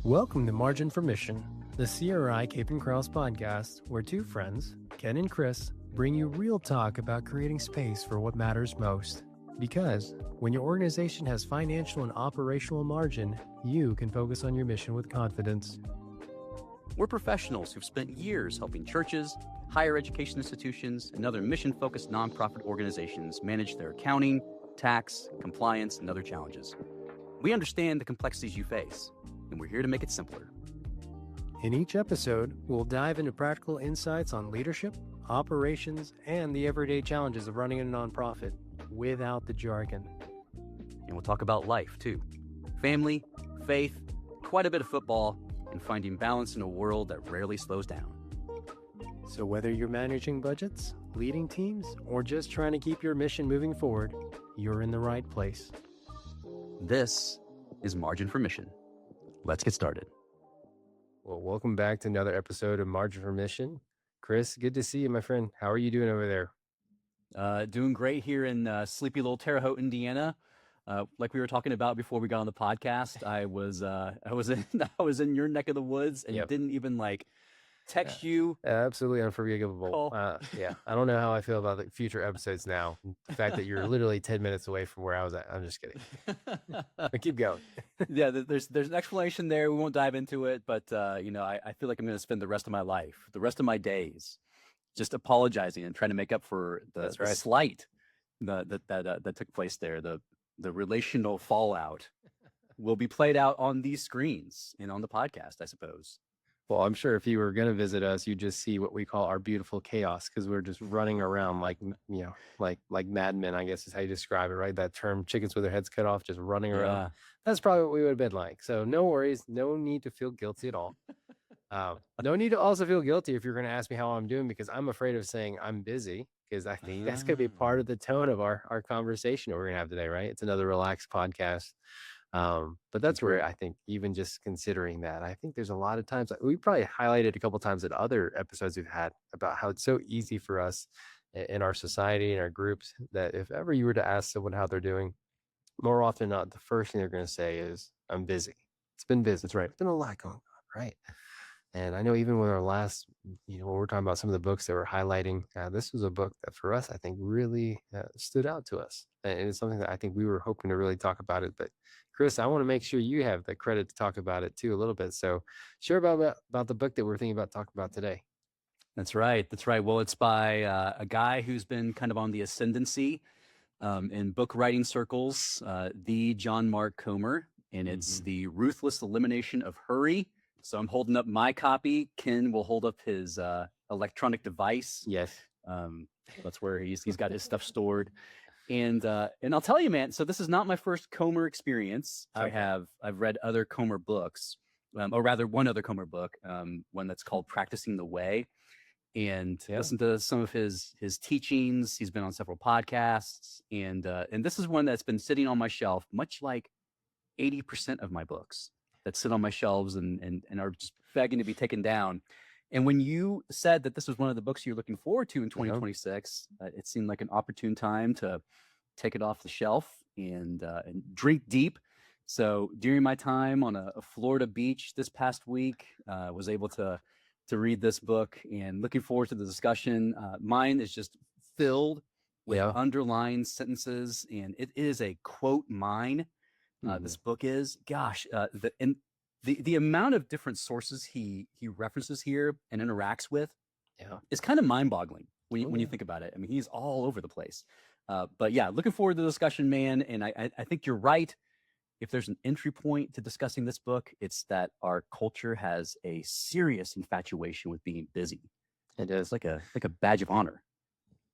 Welcome to Margin for Mission, the CRI Cape and Krause podcast, where two friends, Ken and Chris, bring you real talk about creating space for what matters most. Because when your organization has financial and operational margin, you can focus on your mission with confidence. We're professionals who've spent years helping churches, higher education institutions, and other mission-focused nonprofit organizations manage their accounting, tax, compliance, and other challenges. We understand the complexities you face, and we're here to make it simpler. In each episode, we'll dive into practical insights on leadership, operations, and the everyday challenges of running a nonprofit without the jargon. And we'll talk about life, too. Family, faith, quite a bit of football, and finding balance in a world that rarely slows down. So whether you're managing budgets, leading teams, or just trying to keep your mission moving forward, you're in the right place. This is Margin for Mission. Let's get started. Well, welcome back to another episode of Margin for Mission. Chris, good to see you, my friend. How are you doing over there? Doing great here in sleepy little Terre Haute, Indiana. Like we were talking about before we got on the podcast, I was in your neck of the woods and didn't even text you. Absolutely unforgivable. Yeah, I don't know how I feel about the future episodes now. The fact that you're literally 10 minutes away from where I was at. I'm just kidding. But keep going. Yeah, there's an explanation there. We won't dive into it, but I feel like I'm going to spend the rest of my life, the rest of my days, just apologizing and trying to make up for the slight that took place there. The relational fallout will be played out on these screens and on the podcast, I suppose. Well, I'm sure if you were going to visit us, you'd just see what we call our beautiful chaos, because we're just running around like madmen, I guess is how you describe it, right? That term, chickens with their heads cut off, just running around. Yeah. That's probably what we would have been like. So no worries. No need to feel guilty at all. No need to also feel guilty if you're going to ask me how I'm doing, because I'm afraid of saying I'm busy, because I think that's going to be part of the tone of our conversation that we're going to have today, right? It's another relaxed podcast. But that's where I think even just considering that, I think there's a lot of times we probably highlighted a couple times in other episodes we've had about how it's so easy for us in our society and our groups that if ever you were to ask someone how they're doing, more often than not, the first thing they're going to say is, I'm busy. It's been busy. That's right. It's been a lot going on. Right. And I know even with our last, when we're talking about some of the books that we're highlighting, this was a book that for us, I think really stood out to us. And it's something that I think we were hoping to really talk about it. But Chris, I want to make sure you have the credit to talk about it too a little bit. So share about the book that we're thinking about talking about today. That's right. Well, it's by a guy who's been kind of on the ascendancy in book writing circles, the John Mark Comer, and it's The Ruthless Elimination of Hurry. So I'm holding up my copy. Ken will hold up his electronic device. Yes. That's where he's got his stuff stored. And I'll tell you, man, so this is not my first Comer experience. Okay. I've read other Comer books, or rather one other Comer book, one that's called Practicing the Way, and listened to some of his teachings. He's been on several podcasts, and this is one that's been sitting on my shelf, much like 80% of my books that sit on my shelves and are just begging to be taken down. And when you said that this was one of the books you're looking forward to in 2026, it seemed like an opportune time to take it off the shelf and drink deep. So during my time on a Florida beach this past week, was able to read this book and looking forward to the discussion. Mine is just filled with underlined sentences, and it is a quote mine. This book is, the amount of different sources he references here and interacts with is kind of mind-boggling when you think about it. I mean, he's all over the place. But yeah, looking forward to the discussion, man. And I think you're right. If there's an entry point to discussing this book, it's that our culture has a serious infatuation with being busy. It is like a badge of honor.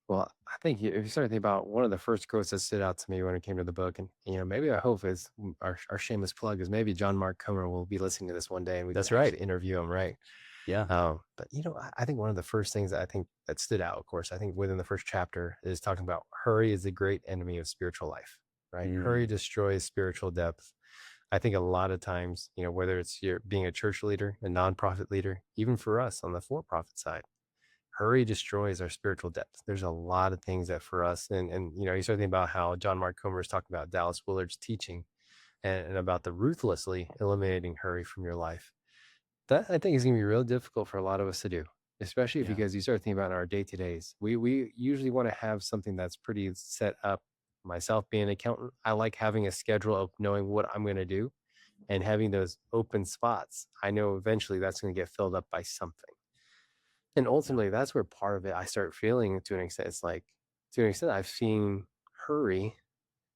Well, I think if you start thinking about one of the first quotes that stood out to me when it came to the book, and maybe I hope is our shameless plug is maybe John Mark Comer will be listening to this one day, and we can interview him, right? Yeah. But I think one of the first things that I think that stood out, of course, I think within the first chapter is talking about hurry is the great enemy of spiritual life, right? Hurry destroys spiritual depth. I think a lot of times, whether it's you're being a church leader, a nonprofit leader, even for us on the for-profit side, hurry destroys our spiritual depth. There's a lot of things that for us, and you start thinking about how John Mark Comer is talking about Dallas Willard's teaching and about the ruthlessly eliminating hurry from your life. That I think is going to be real difficult for a lot of us to do, especially Yeah. because you start thinking about our day to days. We usually want to have something that's pretty set up. Myself being an accountant, I like having a schedule of knowing what I'm going to do and having those open spots. I know eventually that's going to get filled up by something. And Yeah. ultimately, that's where part of it I start feeling to an extent. It's like, to an extent, I've seen hurry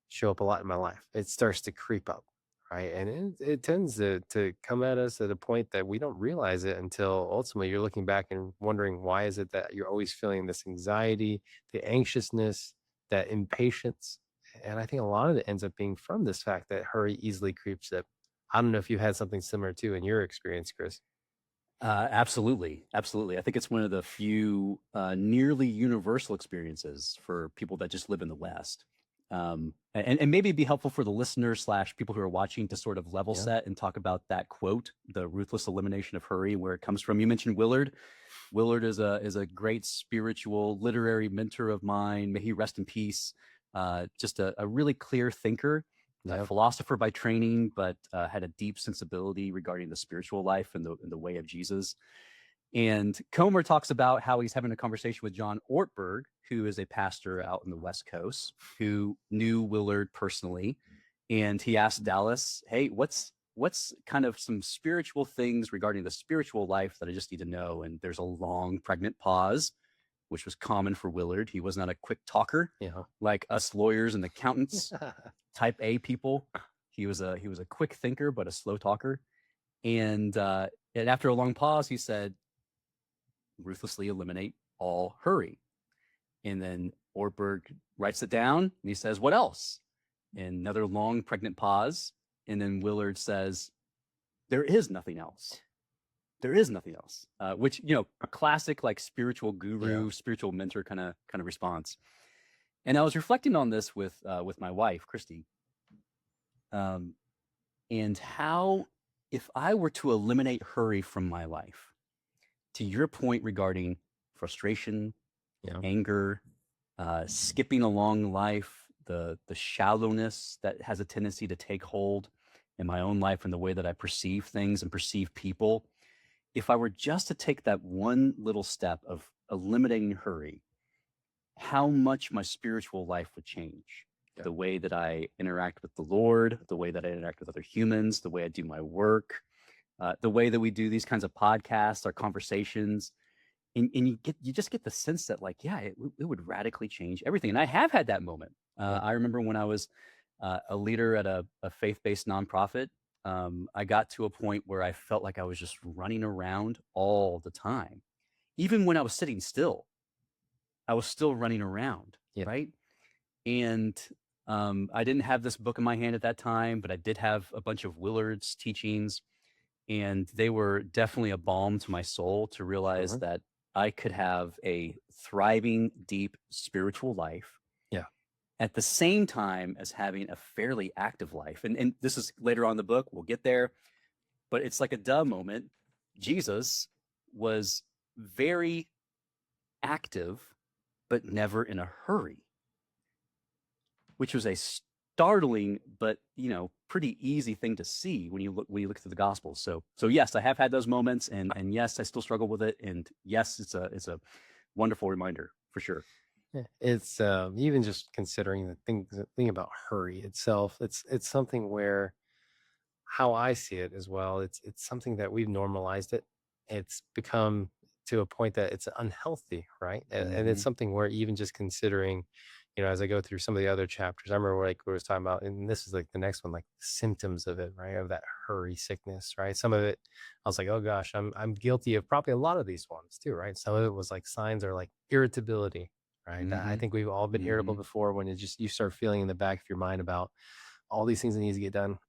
show up a lot in my life. It starts to creep up, right? And it tends to come at us at a point that we don't realize it until ultimately you're looking back and wondering why is it that you're always feeling this anxiety, the anxiousness, that impatience. And I think a lot of it ends up being from this fact that hurry easily creeps up. I don't know if you had something similar too in your experience, Chris. Absolutely, absolutely. I think it's one of the few nearly universal experiences for people that just live in the West. And maybe it'd be helpful for the listeners slash people who are watching to sort of level Yeah. set and talk about that quote, the ruthless elimination of hurry, where it comes from. You mentioned Willard. Willard is a great spiritual literary mentor of mine. May he rest in peace. Just a really clear thinker, a Yeah. philosopher by training, but had a deep sensibility regarding the spiritual life and the way of Jesus. And Comer talks about how he's having a conversation with John Ortberg, who is a pastor out in the West Coast, who knew Willard personally. And he asked Dallas, "Hey, what's kind of some spiritual things regarding the spiritual life that I just need to know?" And there's a long, pregnant pause, which was common for Willard. He was not a quick talker Yeah. like us lawyers and accountants, type A people. He was a quick thinker, but a slow talker. And after a long pause, he said, "Ruthlessly eliminate all hurry." And then Ortberg writes it down and he says, "What else?" And another long, pregnant pause. And then Willard says, "There is nothing else. There is nothing else." Which, classic like spiritual Yeah. guru, spiritual mentor kind of response. And I was reflecting on this with my wife, Christy, um, and how if I were to eliminate hurry from my life, to your point regarding frustration, Yeah. anger, skipping along life, the shallowness that has a tendency to take hold in my own life and the way that I perceive things and perceive people. If I were just to take that one little step of eliminating hurry, how much my spiritual life would change. Yeah. The way that I interact with the Lord, the way that I interact with other humans, the way I do my work, the way that we do these kinds of podcasts, our conversations, and you just get the sense that like, yeah, it would radically change everything. And I have had that moment. Yeah. I remember when I was a leader at a faith-based nonprofit. I got to a point where I felt like I was just running around all the time. Even when I was sitting still, I was still running around, Yeah. right? And I didn't have this book in my hand at that time, but I did have a bunch of Willard's teachings, and they were definitely a balm to my soul to realize Mhm. that I could have a thriving, deep spiritual life Yeah. at the same time as having a fairly active life. And this is later on in the book, we'll get there, but it's like a duh moment. Jesus was very active, but never in a hurry, which was a startling but pretty easy thing to see when you look through the Gospels. So yes, I have had those moments, and yes, I still struggle with it, and yes, it's a wonderful reminder for sure. Yeah, it's even just considering the thing about hurry itself. It's something where how I see it as well. It's something that we've normalized it. It's become to a point that it's unhealthy, right? And it's Hmm. something where even just considering, as I go through some of the other chapters, I remember like we was talking about, and this is like the next one, like symptoms of it, right? Of that hurry sickness, right? Some of it, I was like, oh gosh, I'm guilty of probably a lot of these ones too, right? Some of it was like signs are like irritability, right? I Hmm. think we've all been irritable Hmm. before when it just you start feeling in the back of your mind about all these things that need to get done.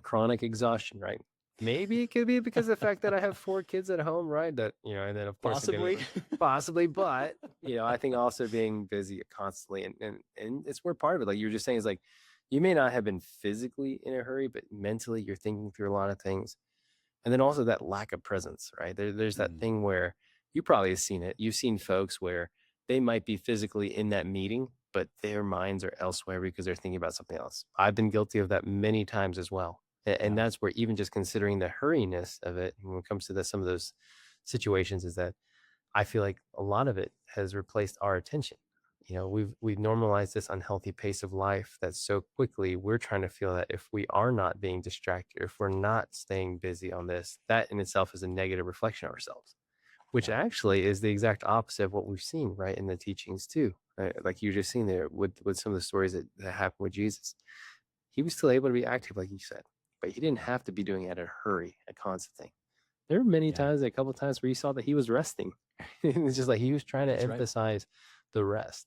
Chronic exhaustion, right? Maybe it could be because of the fact that I have 4 kids at home, right? That, and then of course again, Possibly. possibly, but I think also being busy constantly and it's where part of it, like you were just saying, is like you may not have been physically in a hurry, but mentally you're thinking through a lot of things. And then also that lack of presence, right? There's that Mm. thing where you probably have seen it. You've seen folks where they might be physically in that meeting, but their minds are elsewhere because they're thinking about something else. I've been guilty of that many times as well. And Yeah. that's where even just considering the hurriness of it when it comes to some of those situations is that I feel like a lot of it has replaced our attention. We've normalized this unhealthy pace of life that so quickly we're trying to feel that if we are not being distracted, if we're not staying busy on this, that in itself is a negative reflection of ourselves, which Yeah. actually is the exact opposite of what we've seen, right, in the teachings too. Like you just seen there with some of the stories that happened with Jesus. He was still able to be active, like you said, but he didn't Yeah. have to be doing it in a hurry, a constant thing. There were many Yeah. times, a couple times where you saw that he was resting. It's just like he was trying to That's right. emphasize the rest.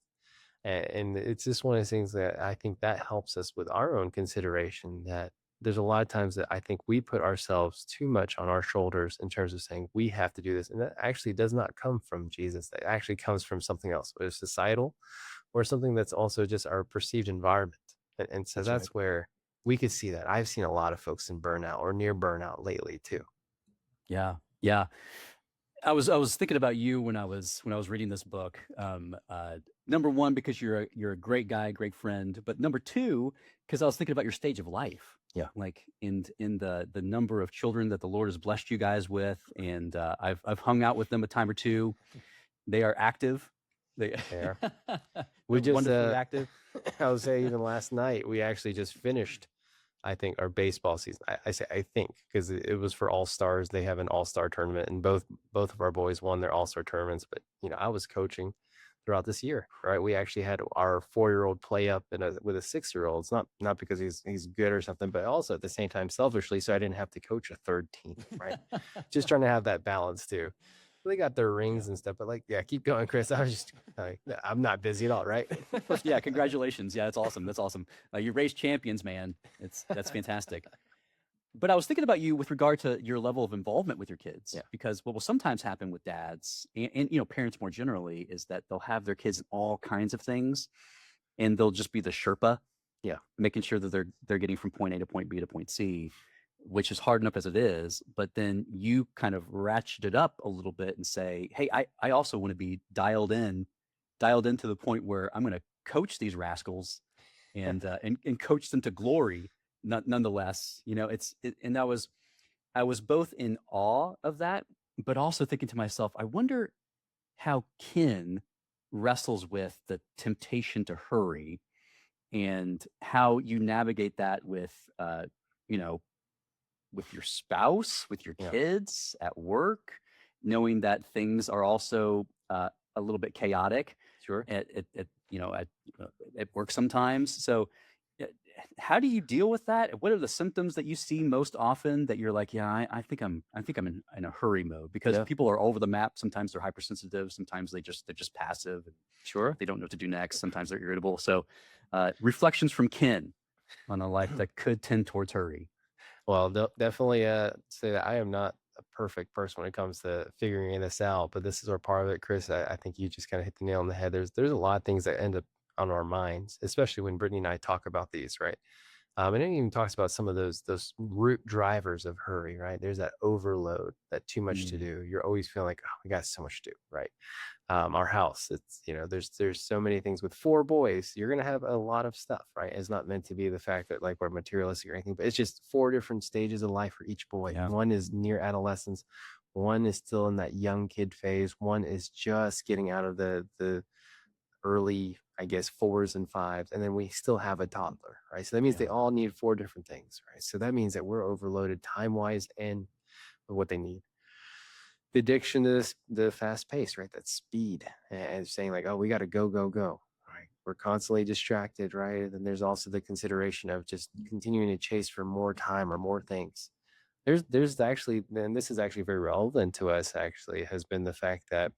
And it's just one of those things that I think that helps us with our own consideration that there's a lot of times that I think we put ourselves too much on our shoulders in terms of saying we have to do this. And that actually does not come from Jesus. That actually comes from something else, whether it's societal or something that's also just our perceived environment. And so That's right. that's where we could see that. I've seen a lot of folks in burnout or near burnout lately too. Yeah. Yeah. I was thinking about you when I was reading this book. Number one, because you're a great guy, great friend, but number two, because I was thinking about your stage of life, Yeah. like in the number of children that the Lord has blessed you guys with, and I've hung out with them a time or two. They are active. They There. We they're just wonderfully active. I would say even last night we actually just finished I think our baseball season. I say I think because it was for all stars. They have an all star tournament, and both of our boys won their all star tournaments. But I was coaching throughout this year, right? We actually had our 4-year-old play up with a 6-year-old. It's not because he's good or something, but also at the same time selfishly, so I didn't have to coach a third team, right? Just trying to have that balance too. They got their rings Yeah. and stuff, but yeah, keep going, Chris. I was just I'm not busy at all, right? First, yeah, congratulations. Yeah, that's awesome. That's awesome. You raised champions, man. That's fantastic. But I was thinking about you with regard to your level of involvement with your kids, Yeah. because what will sometimes happen with dads and parents more generally is that they'll have their kids in all kinds of things, and they'll just be the Sherpa, Yeah. making sure that they're getting from point A to point B to point C, which is hard enough as it is. But then you kind of ratchet it up a little bit and say, hey, I also want to be dialed in to the point where I'm going to coach these rascals and coach them to glory. Nonetheless, and I was both in awe of that, but also thinking to myself, I wonder how Ken wrestles with the temptation to hurry and how you navigate that you know, with your spouse, with your Yeah. kids, at work, knowing that things are also a little bit chaotic Sure. at work sometimes. So, uh, how do you deal with that? What are the symptoms that you see most often that you're like, yeah, I think I'm in a hurry mode, because Yeah. people are all over the map. Sometimes they're hypersensitive. Sometimes they're just passive. And Sure. they don't know what to do next. Sometimes they're irritable. So, reflections from Ken on a life that could tend towards hurry. Well, definitely say that I am not a perfect person when it comes to figuring this out, but this is our part of it, Chris. I think you just kind of hit the nail on the head. There's a lot of things that end up on our minds, especially when Brittany and I talk about these, right? And it even talks about some of those root drivers of hurry, right? There's that overload, that too much to Mm, do. You're always feeling like, oh, we got so much to do, right? Our house, it's there's so many things with 4 boys. You're gonna have a lot of stuff, right? It's not meant to be the fact that like we're materialistic or anything, but it's just 4 different stages of life for each boy. yeah. One is near adolescence, one is still in that young kid phase, one is just getting out of the early, I guess, 4s and 5s, and then we still have a toddler, right? So that means Yeah. they all need 4 different things, right? So that means that we're overloaded time wise and what they need. The addiction to the fast pace, right? That speed and saying like, oh, we got to go, go, go. Right. We're constantly distracted, right? And then there's also the consideration of just continuing to chase for more time or more things. There's actually, and this is actually very relevant to us, actually, has been the fact that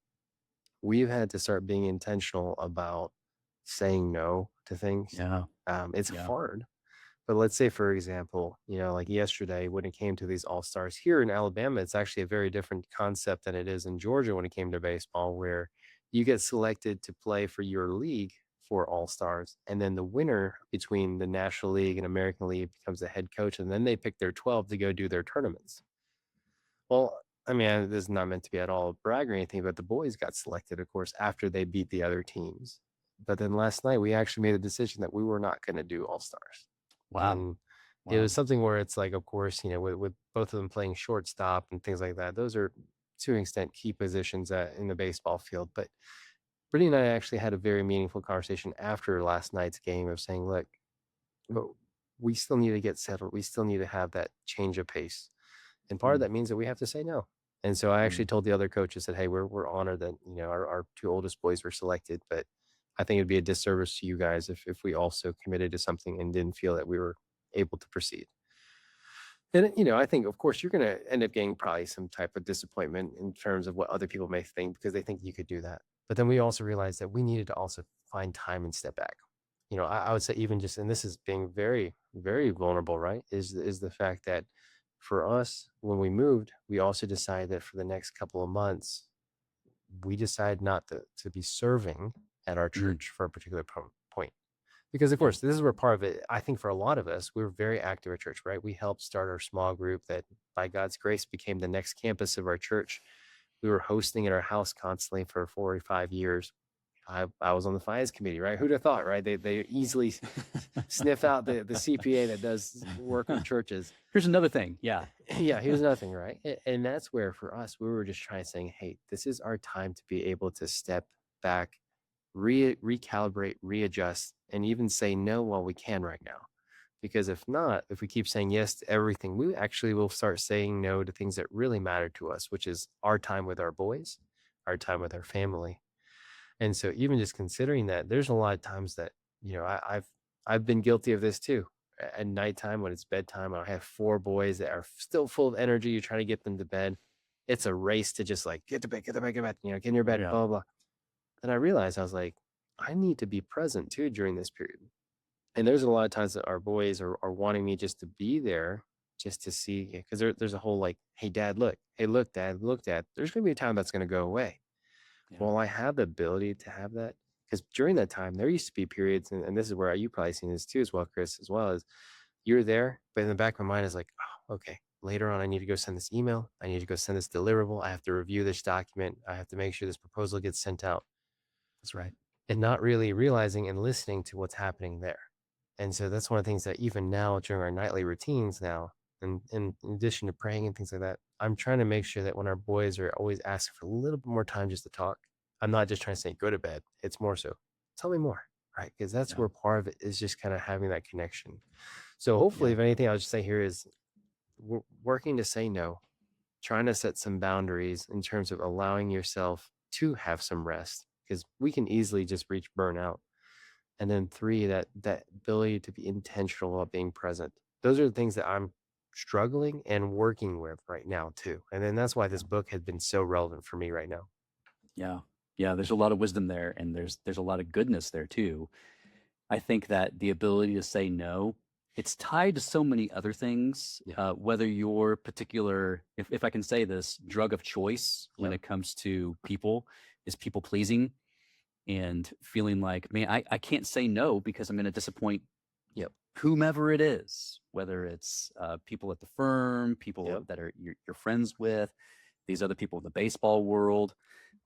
we've had to start being intentional about saying no to things. Yeah. It's Yeah. hard, but let's say, for example, like yesterday when it came to these all stars here in Alabama, it's actually a very different concept than it is in Georgia when it came to baseball, where you get selected to play for your league for all stars. And then the winner between the National League and American League becomes the head coach. And then they pick their 12 to go do their tournaments. Well, I mean, this is not meant to be at all a brag or anything, but the boys got selected, of course, after they beat the other teams. But then last night we actually made a decision that we were not going to do all stars. Wow. And it Wow. was something where it's like, of course, with both of them playing shortstop and things like that, those are to an extent key positions in the baseball field. But Brittany and I actually had a very meaningful conversation after last night's game of saying, look, we still need to get settled. We still need to have that change of pace. And part of Mm, that means that we have to say no. And so I actually mm, told the other coaches that, hey, we're honored that, our two oldest boys were selected, but I think it'd be a disservice to you guys if we also committed to something and didn't feel that we were able to proceed. And, I think, of course, you're going to end up getting probably some type of disappointment in terms of what other people may think because they think you could do that. But then we also realized that we needed to also find time and step back. I would say even just, and this is being very, very vulnerable, right? Is the fact that for us, when we moved, we also decided that for the next couple of months, we decided not to be serving at our mm, church for a particular point. Because of yeah. course, this is where part of it, I think for a lot of us, we were very active at church, right? We helped start our small group that by God's grace became the next campus of our church. We were hosting at our house constantly for 4 or 5 years. I was on the finance committee, right? Who'd have thought, right? They easily sniff out the CPA that does work with churches. Here's another thing. Yeah. Yeah, here's nothing, right? And that's where for us, we were just trying to saying, hey, this is our time to be able to step back, recalibrate, readjust, and even say no while we can right now. Because if not, if we keep saying yes to everything, we actually will start saying no to things that really matter to us, which is our time with our boys, our time with our family. And so even just considering that, there's a lot of times that, I've been guilty of this too. At nighttime when it's bedtime, I have 4 boys that are still full of energy. You're trying to get them to bed. It's a race to just like get to bed, get to bed, get to bed, get in your bed, Yeah. blah, blah, blah. And I realized I was like, I need to be present too during this period. And there's a lot of times that our boys are wanting me just to be there just to see, because there's a whole like, hey, dad, look, hey, look, dad, look, dad. There's going to be a time that's going to go away. Yeah. Well, I have the ability to have that because during that time, there used to be periods, and this is where you probably seen this too as well, Chris, as well as you're there, but in the back of my mind is like, oh, okay, later on, I need to go send this email. I need to go send this deliverable. I have to review this document. I have to make sure this proposal gets sent out That's right. and not really realizing and listening to what's happening there. And so that's one of the things that even now during our nightly routines now, and in addition to praying and things like that, I'm trying to make sure that when our boys are always asking for a little bit more time just to talk, I'm not just trying to say, go to bed. It's more so, tell me more, right? Because that's Yeah. where part of it is just kind of having that connection. So hopefully, Yeah. if anything, I'll just say here is working to say no, trying to set some boundaries in terms of allowing yourself to have some rest because we can easily just reach burnout. And then 3, that ability to be intentional about being present. Those are the things that I'm struggling and working with right now too. And then that's why Yeah. this book has been so relevant for me right now. Yeah. Yeah. There's a lot of wisdom there, and there's a lot of goodness there too. I think that the ability to say no, it's tied to so many other things. Yeah. Whether your particular, if I can say this, drug of choice when Yeah. it comes to people is people pleasing and feeling like, man, I can't say no because I'm going to disappoint Yep. whomever it is, whether it's people at the firm, people Yep. that are you're friends with, these other people in the baseball world,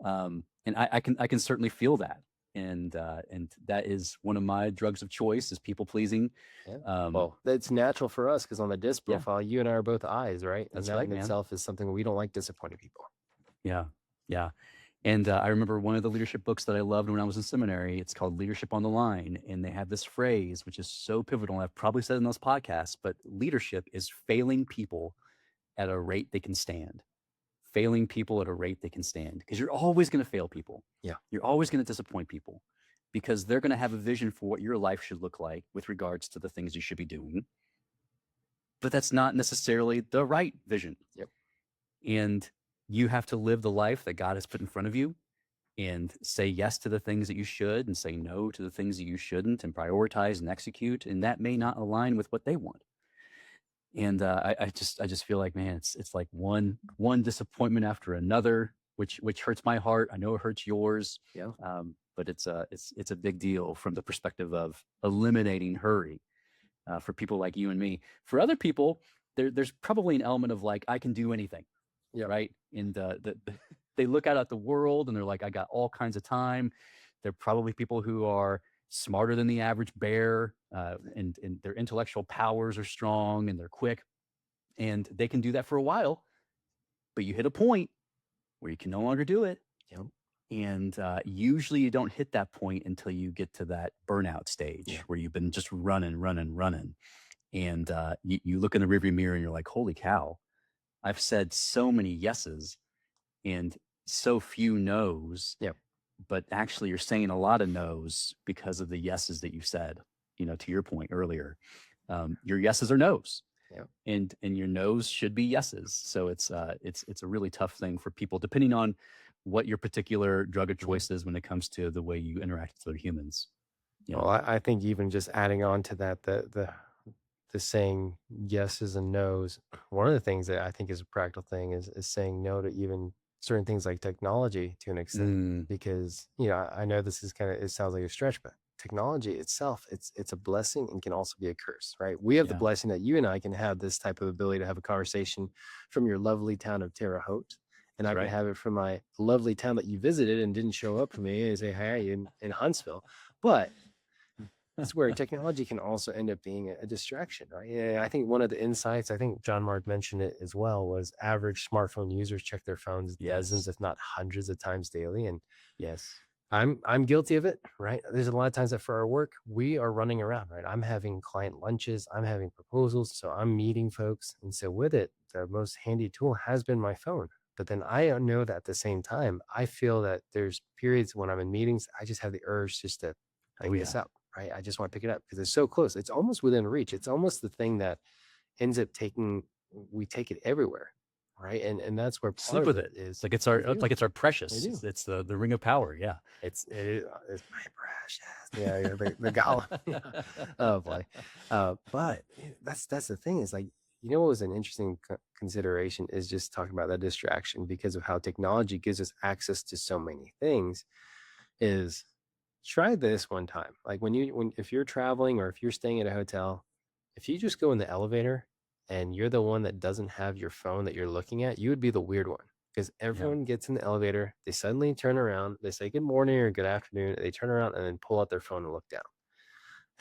and I can certainly feel that, and that is one of my drugs of choice is people pleasing. Yeah. Um, Well, that's natural for us because on the disc yeah, profile, you and I are both eyes, right? And that's that right, in man. itself is something we don't like disappointing people. Yeah, yeah. And I remember one of the leadership books that I loved when I was in seminary. It's called Leadership on the Line. And they have this phrase, which is so pivotal. I've probably said it in those podcasts, but leadership is failing people at a rate they can stand. Failing people at a rate they can stand. Because you're always going to fail people. Yeah. You're always going to disappoint people because they're going to have a vision for what your life should look like with regards to the things you should be doing. But that's not necessarily the right vision. Yep. And you have to live the life that God has put in front of you and say yes to the things that you should and say no to the things that you shouldn't and prioritize and execute. And that may not align with what they want. And I just feel like, man, it's like one disappointment after another, which hurts my heart. I know it hurts yours. Yeah. But it's a big deal from the perspective of eliminating hurry for people like you and me. For other people, there's probably an element of like, I can do anything. Yeah. Right. And they look out at the world and they're like, I got all kinds of time. They're probably people who are smarter than the average bear, and their intellectual powers are strong and they're quick, and they can do that for a while. But you hit a point where you can no longer do it. Yep. And usually you don't hit that point until you get to that burnout stage where you've been just running. And you look in the rearview mirror and you're like, holy cow, I've said so many yeses and so few no's. Yep. But actually you're saying a lot of no's because of the yeses that you said, to your point earlier. Your yeses are no's. Yep. And your no's should be yeses. So it's a really tough thing for people, depending on what your particular drug of choice is when it comes to the way you interact with other humans. Well, I think even just adding on to that, the saying yeses and nos, one of the things that I think is a practical thing is saying no to even certain things like technology to an extent, because, I know this is it sounds like a stretch, but technology itself, it's a blessing and can also be a curse, right? We have the blessing that you and I can have this type of ability to have a conversation from your lovely town of Terre Haute. And I can have it from my lovely town that you visited and didn't show up for me and say, hey, in Huntsville. But that's where technology can also end up being a distraction, right? Yeah, I think one of the insights, I think John Mark mentioned it as well, was average smartphone users check their phones dozens, if not hundreds of times daily. And I'm guilty of it, right? There's a lot of times that for our work, we are running around, right? I'm having client lunches, I'm having proposals, so I'm meeting folks. And so with it, the most handy tool has been my phone. But then I know that at the same time, I feel that there's periods when I'm in meetings, I just have the urge just to pick this up, right? I just want to pick it up because it's so close. It's almost within reach. It's almost the thing that ends up we take it everywhere, right? And that's where part sleep of with it is. Like it's our precious. It's the ring of power. Yeah. It's my precious. Yeah, the golem. Oh boy. But that's the thing is like, what was an interesting consideration is just talking about that distraction because of how technology gives us access to so many things. Is try this one time. Like if you're traveling or if you're staying at a hotel, if you just go in the elevator and you're the one that doesn't have your phone that you're looking at, you would be the weird one. Because everyone gets in the elevator, they suddenly turn around, they say good morning or good afternoon, they turn around and then pull out their phone and look down.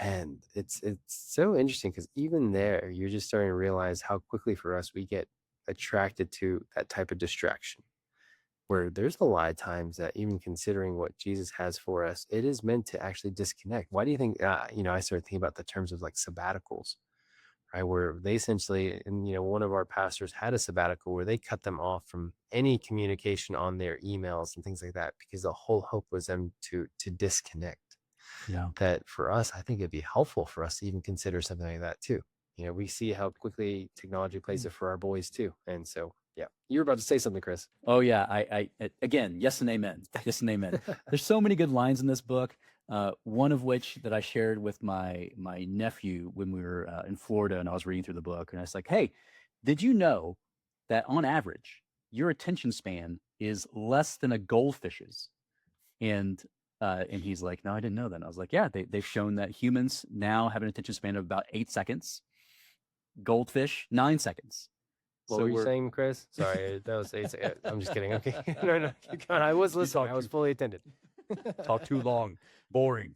And it's so interesting because even there, you're just starting to realize how quickly for us we get attracted to that type of distraction. Where there's a lot of times that even considering what Jesus has for us, it is meant to actually disconnect. Why do you think, I started thinking about the terms of like sabbaticals, right? Where they essentially, and one of our pastors had a sabbatical where they cut them off from any communication on their emails and things like that, because the whole hope was them to disconnect. Yeah. That for us, I think it'd be helpful for us to even consider something like that too. We see how quickly technology plays it for our boys too. And so, yeah, you were about to say something, Chris. Oh yeah. I again, yes and amen. Yes and amen. There's so many good lines in this book. One of which that I shared with my nephew when we were in Florida and I was reading through the book, and I was like, hey, did you know that on average, your attention span is less than a goldfish's? And he's like, no, I didn't know that. And I was like, yeah, they've shown that humans now have an attention span of about 8 seconds. Goldfish, 9 seconds. What were you saying, Chris? Sorry, that was 8 seconds. I'm just kidding. Okay. No, keep going. I was listening. I was fully attended. Talk too long. Boring.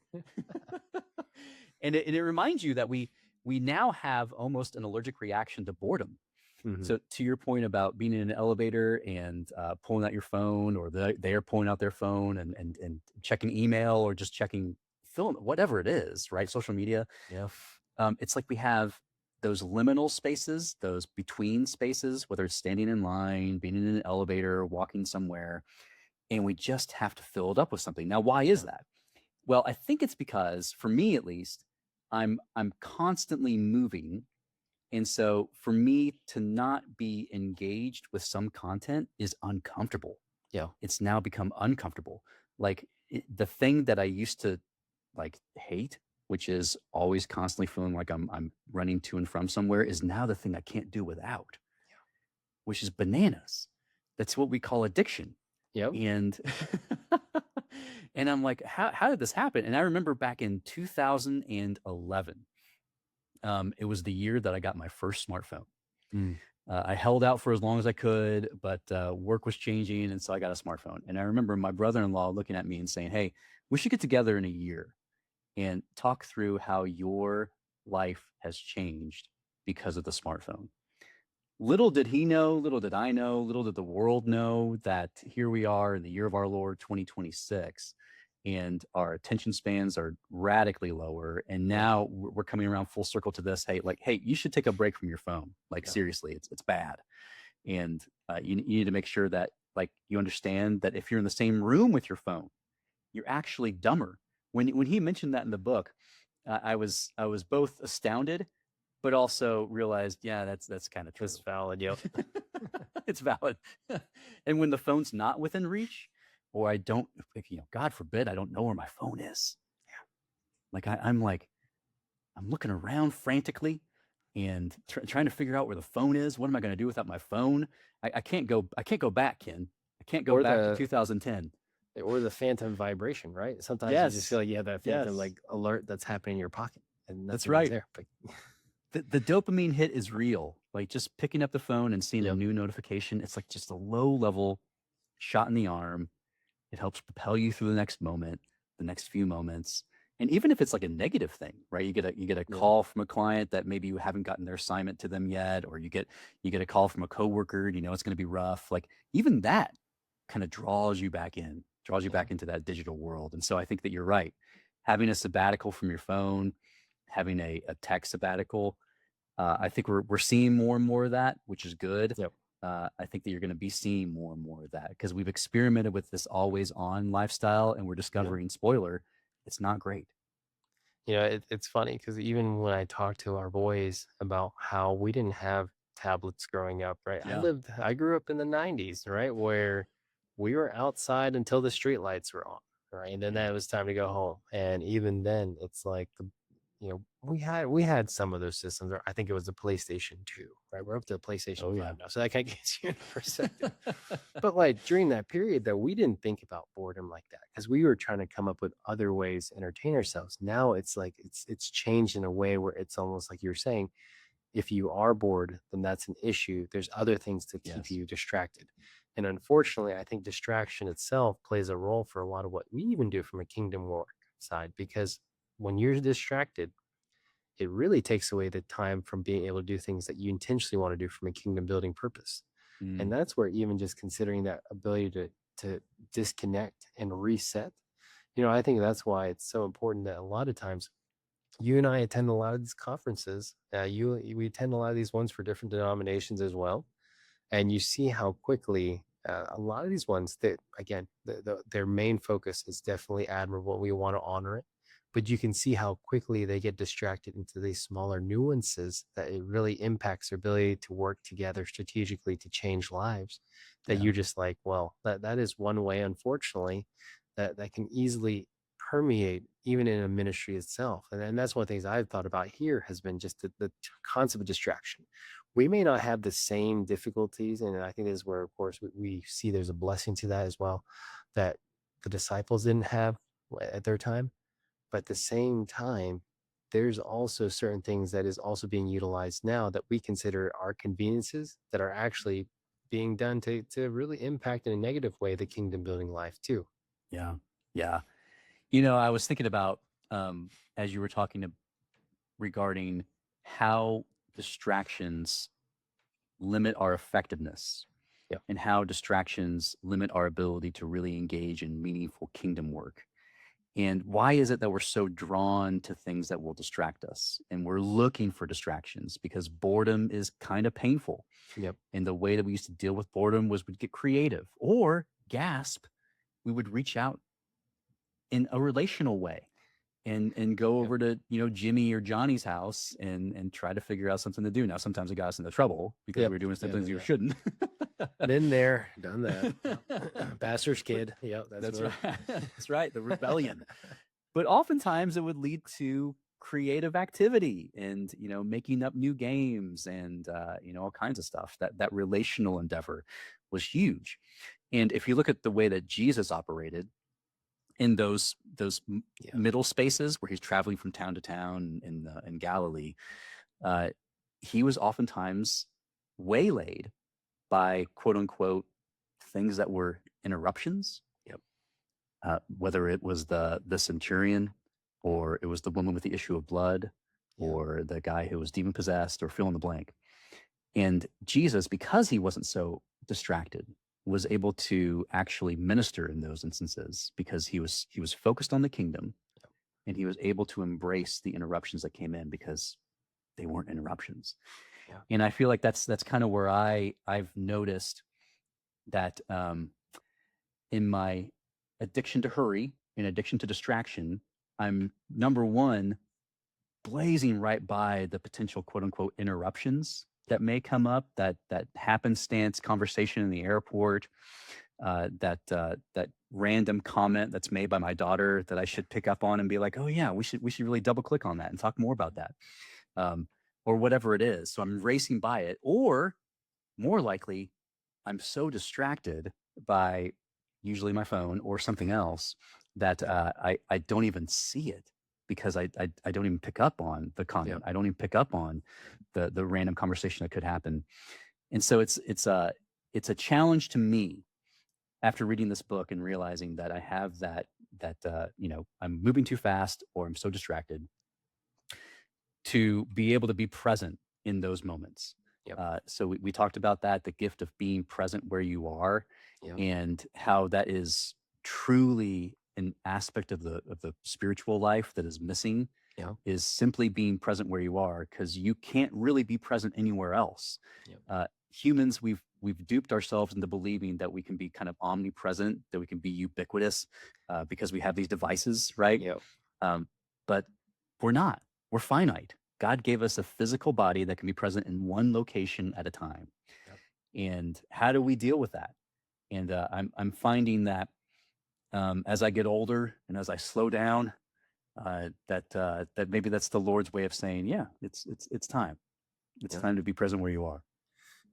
And it reminds you that we now have almost an allergic reaction to boredom. Mm-hmm. So to your point about being in an elevator and pulling out your phone, or they are pulling out their phone and checking email or just checking film, whatever it is, right? Social media. Yeah. It's like we have those liminal spaces, those between spaces, whether it's standing in line, being in an elevator, walking somewhere, and we just have to fill it up with something. Now, why is that? Well, I think it's because, for me at least, I'm constantly moving. And so for me to not be engaged with some content is uncomfortable. Yeah. It's now become uncomfortable. Like the thing that I used to like hate, which is always constantly feeling like I'm running to and from somewhere, is now the thing I can't do without, which is bananas. That's what we call addiction. Yep. And and I'm like, how did this happen? And I remember back in 2011, it was the year that I got my first smartphone. I held out for as long as I could, but work was changing, and so I got a smartphone. And I remember my brother-in-law looking at me and saying, "Hey, we should get together in a year and talk through how your life has changed because of the smartphone." Little did he know, little did I know, little did the world know that here we are in the year of our Lord 2026, and our attention spans are radically lower. And Yeah. now we're coming around full circle to this. Hey, like, hey, you should take a break from your phone. Like, Yeah. seriously, it's bad. And you need to make sure that, like, you understand that if you're in the same room with your phone, you're actually dumber. When he mentioned that in the book, I was both astounded, but also realized, yeah, that's kind of true. That's valid. Yep. It's valid. And when the phone's not within reach, or I don't, like, God forbid, I don't know where my phone is. Like I'm looking around frantically and trying to figure out where the phone is. What am I going to do without my phone? I can't go back, Ken. I can't go Or back to the 2010. or the phantom vibration, right? Sometimes you just Yes. feel like you have that phantom Yes. like alert that's happening in your pocket, and That's nothing is right. there. But The dopamine hit is real. Like, just picking up the phone and seeing a Yep. new notification, it's like just a low level shot in the arm. It helps propel you through the next moment, the next few moments. And even if it's like a negative thing, right? You get a Yeah. call from a client that maybe you haven't gotten their assignment to them yet, or you get a call from a coworker, and it's going to be rough. Like, even that kind of draws you back into that digital world. And so I think that you're right. Having a sabbatical from your phone, having a tech sabbatical, I think we're seeing more and more of that, which is good. Yep. I think that you're going to be seeing more and more of that because we've experimented with this always on lifestyle, and we're discovering, spoiler, it's not great. It's funny because even when I talk to our boys about how we didn't have tablets growing up, right? Yeah. I grew up in the 90s, right? Where we were outside until the street lights were on, right? And then Yeah. that was time to go home. And even then, it's like we had some of those systems. Or I think it was the PlayStation 2, right? We're up to the PlayStation 5 now, so that kind of gets you in perspective. But like during that period, though, we didn't think about boredom like that because we were trying to come up with other ways to entertain ourselves. Now it's like it's changed in a way where it's almost like you're saying, if you are bored, then that's an issue. There's other things to keep Yes. you distracted. And unfortunately, I think distraction itself plays a role for a lot of what we even do from a kingdom work side, because when you're distracted, it really takes away the time from being able to do things that you intentionally want to do from a kingdom building purpose. And that's where even just considering that ability to disconnect and reset, I think that's why it's so important that a lot of times you and I attend a lot of these conferences. We attend a lot of these ones for different denominations as well, and you see how quickly a lot of these ones that again their main focus is definitely admirable. We want to honor it, but you can see how quickly they get distracted into these smaller nuances that it really impacts their ability to work together strategically to change lives. That Yeah. you're just like, well, that is one way, unfortunately, that can easily permeate even in a ministry itself. And that's one of the things I've thought about here has been just the concept of distraction. We may not have the same difficulties, and I think this is where, of course, we see there's a blessing to that as well, that the disciples didn't have at their time. But at the same time, there's also certain things that is also being utilized now that we consider our conveniences that are actually being done to really impact in a negative way the kingdom building life too. Yeah. Yeah. I was thinking about, as you were talking regarding how distractions limit our effectiveness, Yeah. and how distractions limit our ability to really engage in meaningful kingdom work. And why is it that we're so drawn to things that will distract us? And we're looking for distractions because boredom is kind of painful. Yep. And the way that we used to deal with boredom was we'd get creative or gasp, we would reach out in a relational way and go Yep. over to Jimmy or Johnny's house and try to figure out something to do. Now sometimes it got us into trouble because Yep. we were doing some Yeah, things we yeah. shouldn't. Been there, done that. Bastard's kid. Yep, That's right. That's right. The rebellion. But oftentimes it would lead to creative activity and making up new games and all kinds of stuff. That relational endeavor was huge. And if you look at the way that Jesus operated in those Yeah. middle spaces where he's traveling from town to town in Galilee, he was oftentimes waylaid by quote unquote things that were interruptions. Yep. Whether it was the centurion, or it was the woman with the issue of blood, Yeah. or the guy who was demon possessed, or fill in the blank. And Jesus, because he wasn't so distracted, was able to actually minister in those instances because he was focused on the kingdom, and he was able to embrace the interruptions that came in because they weren't interruptions. Yeah. And I feel like that's kind of where I've noticed that in my addiction to hurry and addiction to distraction, I'm number one blazing right by the potential quote unquote interruptions that may come up, that happenstance conversation in the airport, that random comment that's made by my daughter that I should pick up on and be like, oh yeah, we should really double click on that and talk more about that, or whatever it is. So I'm racing by it, or more likely, I'm so distracted by usually my phone or something else that I don't even see it because I don't even pick up on the comment. Yep. I don't even pick up on the random conversation that could happen. And so it's a challenge to me after reading this book and realizing that I have that I'm moving too fast or I'm so distracted, to be able to be present in those moments. Yep. So we talked about that, the gift of being present where you are, Yep. and how that is truly an aspect of the spiritual life that is missing, Yeah. is simply being present where you are, because you can't really be present anywhere else. Yep. Humans, we've duped ourselves into believing that we can be kind of omnipresent, that we can be ubiquitous, because we have these devices, right? Yep. But we're not. We're finite. God gave us a physical body that can be present in one location at a time. Yep. And how do we deal with that? And I'm finding that as I get older and as I slow down, that maybe that's the Lord's way of saying, yeah, it's time. It's Yeah. time to be present where you are.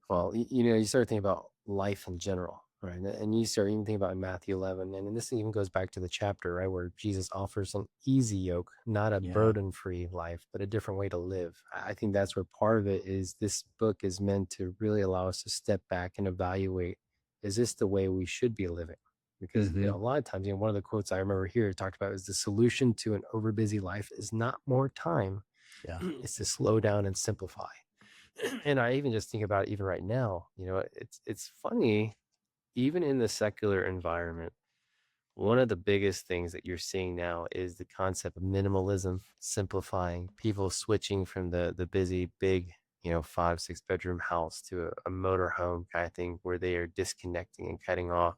Well, you start thinking about life in general, right? And you start even thinking about in Matthew 11, and this even goes back to the chapter, right, where Jesus offers an easy yoke, not a Yeah. burden-free life, but a different way to live. I think that's where part of it is. This book is meant to really allow us to step back and evaluate, is this the way we should be living? Because Mhm. a lot of times, one of the quotes I remember here talked about is the solution to an overbusy life is not more time, Yeah. it's to slow down and simplify. And I even just think about it even right now, it's funny, even in the secular environment, one of the biggest things that you're seeing now is the concept of minimalism, simplifying, people switching from the busy, big, 5, 6 bedroom house to a motor home kind of thing where they are disconnecting and cutting off.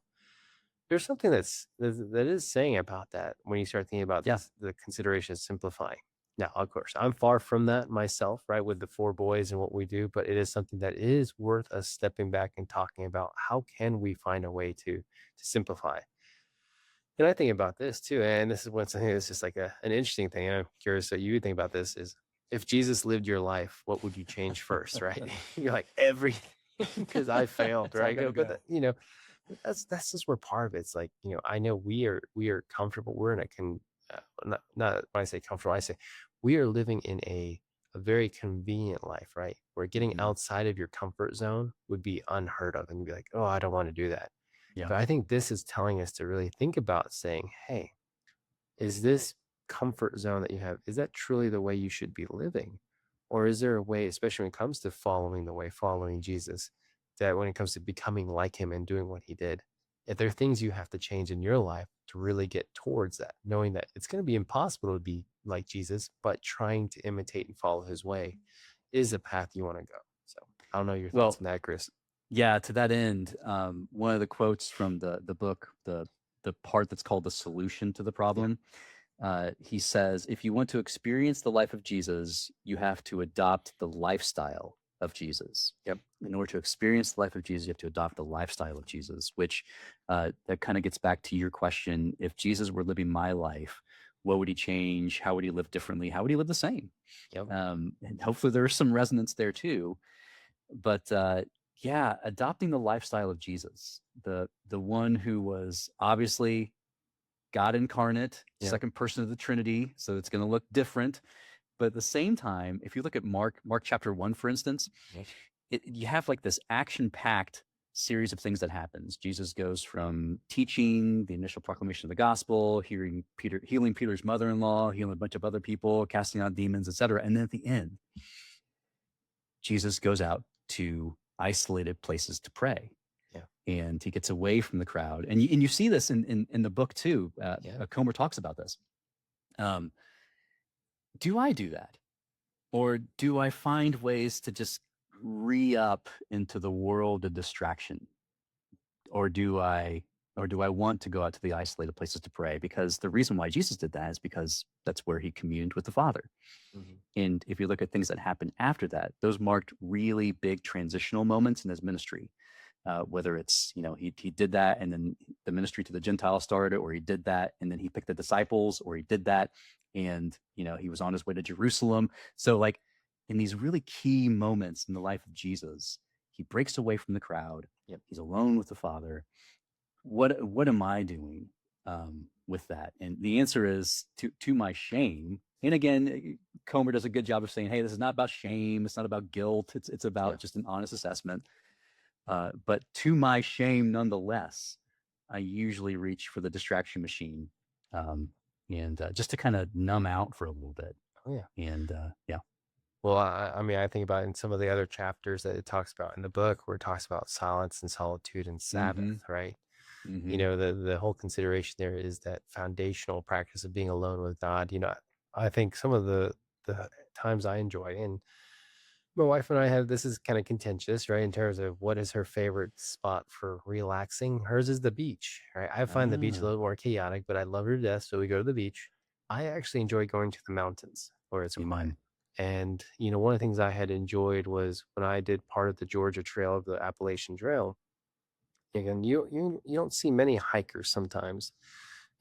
There's something that is saying about that when you start thinking about Yeah. the consideration of simplifying. Now, of course, I'm far from that myself, right, with the 4 boys and what we do, but it is something that is worth us stepping back and talking about. How can we find a way to simplify? And I think about this too, and this is one something that's just like an interesting thing. And I'm curious what you would think about this: is if Jesus lived your life, what would you change first, right? You're like everything because I failed, It's all right? gotta But go. that's just where part of it's like, I know we are comfortable. We're in not when I say comfortable, I say we are living in a very convenient life, right? Where getting Mhm. outside of your comfort zone would be unheard of, and you'd be like, oh, I don't want to do that. Yeah. But I think this is telling us to really think about saying, hey, is this comfort zone that you have, is that truly the way you should be living? Or is there a way, especially when it comes to following the way, following Jesus, that when it comes to becoming like him and doing what he did, if there are things you have to change in your life to really get towards that, knowing that it's going to be impossible to be like Jesus, but trying to imitate and follow his way is the path you want to go. So I don't know your thoughts Well, on that, Chris. yeah, to that end, one of the quotes from the book, the part that's called the solution to the Yeah. problem, he says, if you want to experience the life of Jesus, you have to adopt the lifestyle of Jesus. Yep. In order to experience the life of Jesus, you have to adopt the lifestyle of Jesus, which that kind of gets back to your question. If Jesus were living my life, what would he change? How would he live differently? How would he live the same? Yep. And hopefully there's some resonance there too. But yeah, adopting the lifestyle of Jesus, the one who was obviously God incarnate, Yeah. second person of the Trinity, so it's going to look different. But at the same time, if you look at Mark chapter 1, for instance, Yes. you have like this action-packed series of things that happens. Jesus goes from teaching the initial proclamation of the gospel, healing Peter's mother-in-law, healing a bunch of other people, casting out demons, etc. And then at the end, Jesus goes out to isolated places to pray, Yeah. and he gets away from the crowd. And you see this in the book too. Yeah. Comer talks about this. Do I do that? Or do I find ways to just re-up into the world of distraction? Or do I want to go out to the isolated places to pray? Because the reason why Jesus did that is because that's where he communed with the Father. Mhm. And if you look at things that happened after that, those marked really big transitional moments in his ministry. Whether it's, he did that and then the ministry to the Gentiles started, or he did that and then he picked the disciples, or he did that and, he was on his way to Jerusalem. So like in these really key moments in the life of Jesus, he breaks away from the crowd. Yep. He's alone with the Father. What am I doing with that? And the answer is to my shame. And again, Comer does a good job of saying, hey, this is not about shame. It's not about guilt. It's about just an honest assessment. But to my shame, nonetheless, I usually reach for the distraction machine, and just to kind of numb out for a little bit. Oh yeah. And yeah. Well, I mean, I think about in some of the other chapters that it talks about in the book, where it talks about silence and solitude and Sabbath, Mm-hmm. right? Mm-hmm. The whole consideration there is that foundational practice of being alone with God. I think some of the times I enjoy, and my wife and I have, this is kind of contentious, right? In terms of what is her favorite spot for relaxing. Hers is the beach, right? I find the beach a Ah, little more chaotic, but I love her to death. So we go to the beach. I actually enjoy going to the mountains where it's quiet. amen. And, one of the things I had enjoyed was when I did part of the Georgia Trail of the Appalachian Trail. Again, you don't see many hikers sometimes.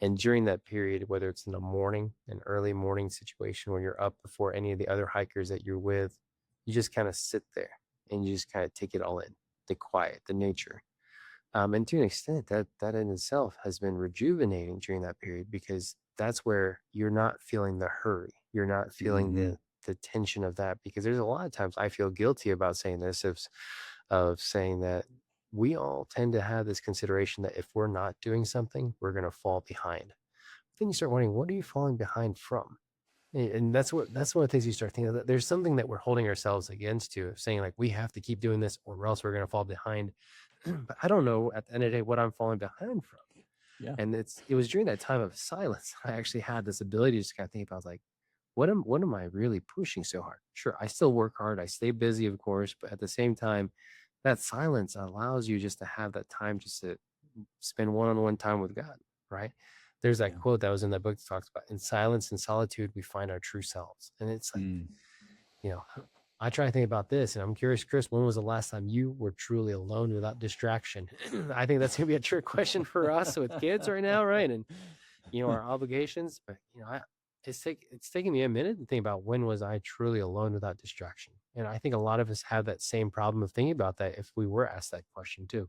And during that period, whether it's in the morning, an early morning situation when you're up before any of the other hikers that you're with, you just kind of sit there and you just kind of take it all in, the quiet, the nature. And to an extent, that in itself has been rejuvenating during that period, because that's where you're not feeling the hurry. You're not feeling Mm-hmm. the tension of that, because there's a lot of times I feel guilty about saying this, of saying that we all tend to have this consideration that if we're not doing something, we're going to fall behind. But then you start wondering, what are you falling behind from? And that's one of the things you start thinking of, that there's something that we're holding ourselves against, to saying like we have to keep doing this or else we're going to fall behind. But I don't know at the end of the day what I'm falling behind from. Yeah. And it was during that time of silence I actually had this ability to just kind of think about, like, what am I really pushing so hard? Sure, I still work hard, I stay busy, of course, but at the same time, that silence allows you just to have that time just to spend one-on-one time with God, right? There's that Yeah. quote that was in that book that talks about, in silence and solitude we find our true selves. And it's like, Mm. you know, I try to think about this, and I'm curious, Chris, when was the last time you were truly alone without distraction? I think that's gonna be a trick question for us with kids right now, right? And our obligations. But it's taking me a minute to think about, when was I truly alone without distraction? And I think a lot of us have that same problem of thinking about that if we were asked that question too.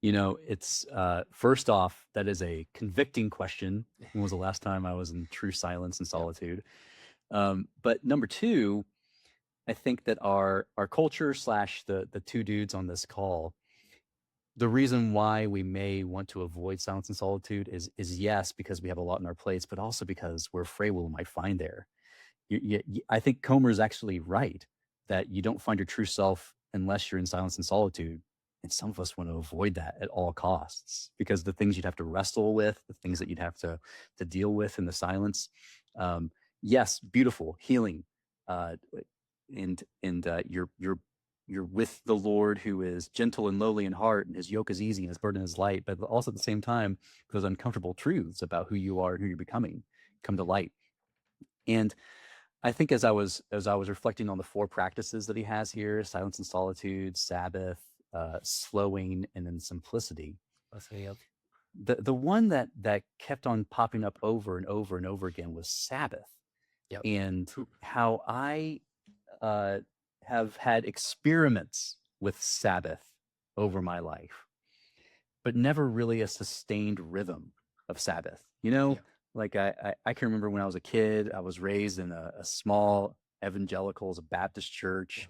It's first off, that is a convicting question. When was the last time I was in true silence and Yeah. solitude? But number two, I think that our culture slash the two dudes on this call, the reason why we may want to avoid silence and solitude is yes, because we have a lot on our plates, but also because we're afraid what we might find there. I think Comer is actually right that you don't find your true self unless you're in silence and solitude. And some of us want to avoid that at all costs, because the things you'd have to wrestle with, the things that you'd have to deal with in the silence. Um, yes, beautiful healing, uh, and you're with the Lord, who is gentle and lowly in heart, and his yoke is easy and his burden is light. But also at the same time, those uncomfortable truths about who you are and who you're becoming come to light. And I think as I was reflecting on the four practices that he has here: silence and solitude, Sabbath, slowing, and then simplicity. Listening up. The one that kept on popping up over and over and over again was Sabbath, Yep. and how I have had experiments with Sabbath over my life, but never really a sustained rhythm of Sabbath. Yeah. Like I can remember when I was a kid, I was raised in a small evangelical, a Baptist church.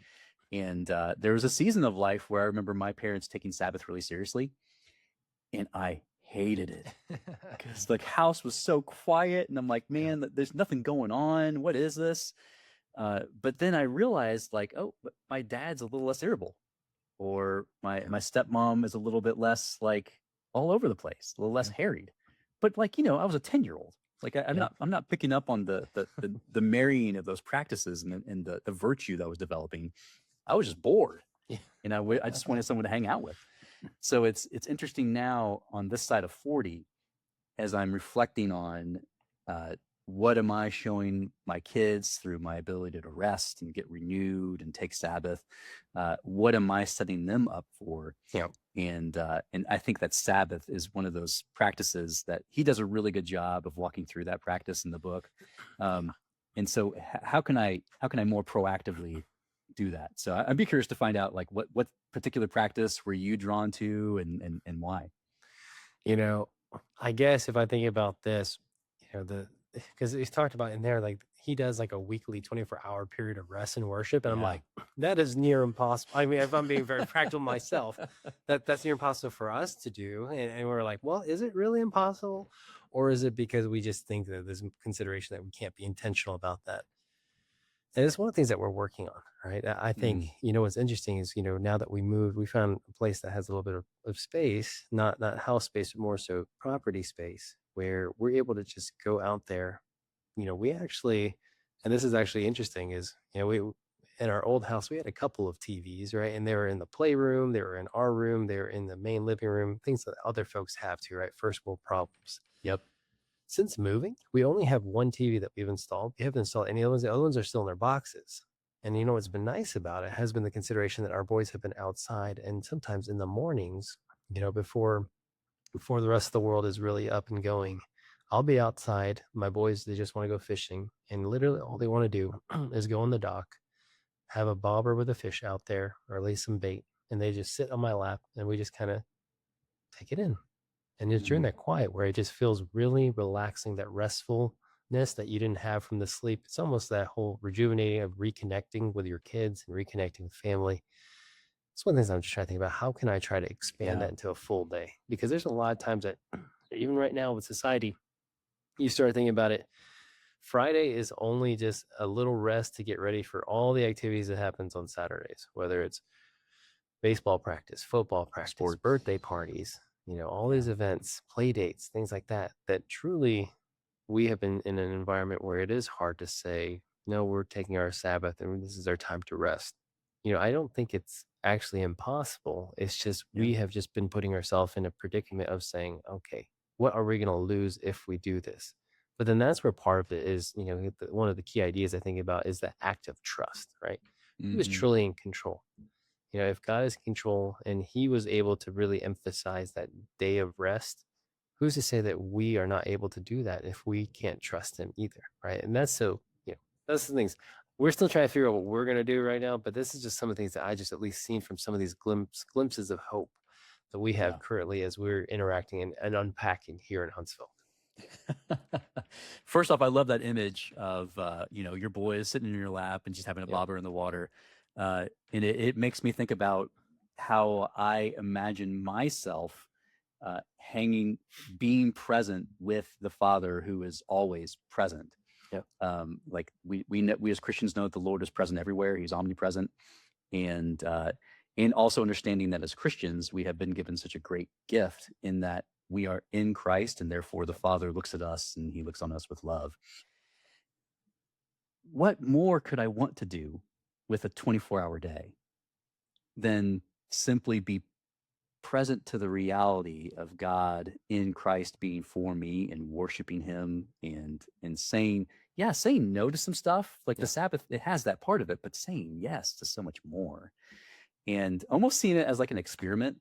And there was a season of life where I remember my parents taking Sabbath really seriously, and I hated it because the house was so quiet, and I'm like, man, there's nothing going on. What is this? But then I realized, like, oh, but my dad's a little less irritable, or my stepmom is a little bit less like all over the place, a little less harried. But like, I was a 10-year-old. Like I'm not picking up on the marrying of those practices and the virtue that was developing. I was just bored, and I just wanted someone to hang out with. So it's interesting now on this side of 40, as I'm reflecting on uh, what am I showing my kids through my ability to rest and get renewed and take Sabbath. What am I setting them up for? Yeah. And I think that Sabbath is one of those practices that he does a really good job of walking through that practice in the book. And so how can I more proactively do that? So I'd be curious to find out, like, what particular practice were you drawn to, and why? I guess if I think about this, because he's talked about in there, like he does like a weekly 24-hour period of rest and worship. And I'm like, that is near impossible. I mean, if I'm being very practical myself, that's near impossible for us to do. And we're like, well, is it really impossible? Or is it because we just think that there's consideration that we can't be intentional about that? And it's one of the things that we're working on, right? I think, what's interesting is, now that we moved, we found a place that has a little bit of space, not house space, but more so property space, where we're able to just go out there. We actually, and this is actually interesting, is, we, in our old house, we had a couple of TVs, right? And they were in the playroom, they were in our room, they were in the main living room, things that other folks have too, right? First world problems. Yep. Since moving, we only have one TV that we've installed. We haven't installed any other ones. The other ones are still in their boxes. And what's been nice about it has been the consideration that our boys have been outside, and sometimes in the mornings, before the rest of the world is really up and going, I'll be outside. My boys, they just want to go fishing, and literally all they want to do is go on the dock, have a bobber with a fish out there, or at least some bait, and they just sit on my lap, and we just kind of take it in. And it's during that quiet where it just feels really relaxing, that restfulness that you didn't have from the sleep. It's almost that whole rejuvenating of reconnecting with your kids and reconnecting with family. It's one of the things I'm just trying to think about. How can I try to expand that into a full day? Because there's a lot of times that, even right now with society, you start thinking about it. Friday is only just a little rest to get ready for all the activities that happens on Saturdays, whether it's baseball practice, football practice, birthday parties, all these events, play dates, things like that, that truly we have been in an environment where it is hard to say, no, we're taking our Sabbath and this is our time to rest. I don't think it's actually impossible. It's just we have just been putting ourselves in a predicament of saying, okay, what are we going to lose if we do this? But then that's where part of it is, one of the key ideas I think about is the act of trust, right? He was truly in control. If God is in control and he was able to really emphasize that day of rest, who's to say that we are not able to do that if we can't trust him either, right? And that's that's the things. We're still trying to figure out what we're going to do right now, but this is just some of the things that I just at least seen from some of these glimpses of hope that we have currently as we're interacting and unpacking here in Huntsville. First off, I love that image of your boys sitting in your lap and just having a bobber in the water. And it makes me think about how I imagine myself being present with the Father who is always present. Like we as Christians know that the Lord is present everywhere. He's omnipresent. And also understanding that as Christians, we have been given such a great gift in that we are in Christ, and therefore the Father looks at us and he looks on us with love. What more could I want to do with a 24-hour day than simply be present to the reality of God in Christ being for me and worshiping him and saying no to some stuff like the Sabbath? It has that part of it, but saying yes to so much more, and almost seeing it as like an experiment.